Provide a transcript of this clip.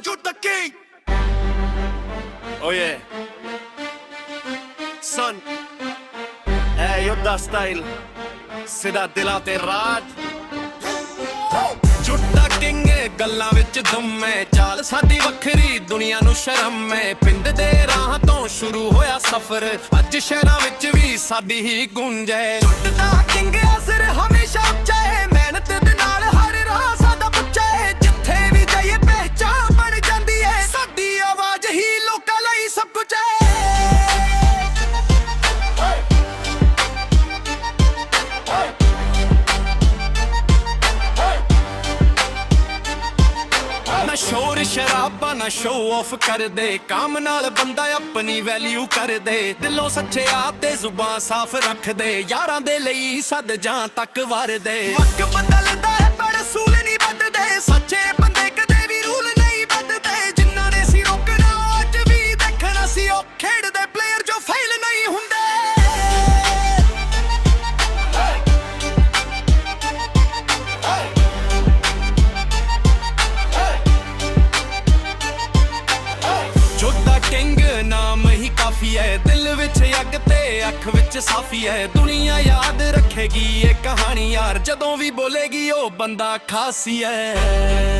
Jude the King. Oh yeah. Son. Hey, Yoda style. ਸਿੱਧਾ ਦਿਲਾਂ ਤੇ ਰਾਜ ਝੂਟਾ ਕਿੰਗ ਗੱਲਾਂ ਵਿੱਚ ਦਮ ਹੈ ਚਾਲ ਸਾਡੀ ਵੱਖਰੀ ਦੁਨੀਆ ਨੂੰ ਸ਼ਰਮ ਹੈ ਪਿੰਡ ਦੇ ਰਾਹ ਤੋਂ ਸ਼ੁਰੂ ਹੋਇਆ ਸਫ਼ਰ ਅੱਜ ਸ਼ਹਿਰਾਂ ਵਿੱਚ ਵੀ ਸਾਡੀ ਹੀ ਗੂੰਜ ਹੈ ਝੂਟਾ ਕਿੰਗ ਅਸਰ ਹਮੇਸ਼ਾ ਉੱਚਾ ਹੈ ਮਿਹਨਤ ਦੇ ਨਾਲ ਹਰ ਰਾਹ ਸਾਡਾ ਪੁੱਛਾ ਹੈ ਜਿੱਥੇ ਵੀ ਜਾਈਏ ਪਹਿਚਾਨ ਬਣ ਜਾਂਦੀ ਹੈ ਸਾਡੀ ਆਵਾਜ਼ ਹੀ ਲੋਕਾਂ ਲਈ ਸਭ ਕੁਝ ਹੈ ਨਾ ਸ਼ੋਰ ਸ਼ਰਾਬਾਂ ਨਾ ਸ਼ੋ ਆਫ ਕਰਦੇ ਕੰਮ ਨਾਲ ਬੰਦਾ ਆਪਣੀ ਵੈਲਿਊ ਕਰਦੇ ਦਿਲੋਂ ਸੱਚਿਆ ਤੇ ਜ਼ੁਬਾਨ ਸਾਫ਼ ਰੱਖਦੇ ਯਾਰਾਂ ਦੇ ਲਈ ਸਦ ਜਾਂ ਤੱਕ ਵਰਦੇ ਵਕਤ ਬਦਲਦਾ ਹੈ ਪਰ ਅਸੂਲ ਨਹੀਂ ਬਦਲਦੇ ਸੱਚੇ ਬੰਦੇ ਕਦੇ ਵੀ ਰੂਲ ਨਹੀਂ ਬਦਲਦੇ ਜਿਨ੍ਹਾਂ ਨੇ ਸੀ ਰੋਕਣਾ ਅੱਜ ਵੀ ਦੇਖਣਾ ਸੀ ਉਹ ਖੇਡਦੇ ਪਲੇਅਰ ਜੋ ਫੇਲ ਨਹੀਂ ਹੁੰਦੇ ਕਿੰਗ ਨਾਮ ਹੀ ਕਾਫੀ ਹੈ ਦਿਲ ਵਿੱਚ ਅੱਗ ਤੇ ਅੱਖ ਵਿੱਚ ਸਾਫੀ ਹੈ ਦੁਨੀਆ ਯਾਦ ਰੱਖੇਗੀ ਇਹ ਕਹਾਣੀ ਯਾਰ ਜਦੋਂ ਵੀ ਬੋਲੇਗੀ ਉਹ ਬੰਦਾ ਖਾਸੀ ਹੈ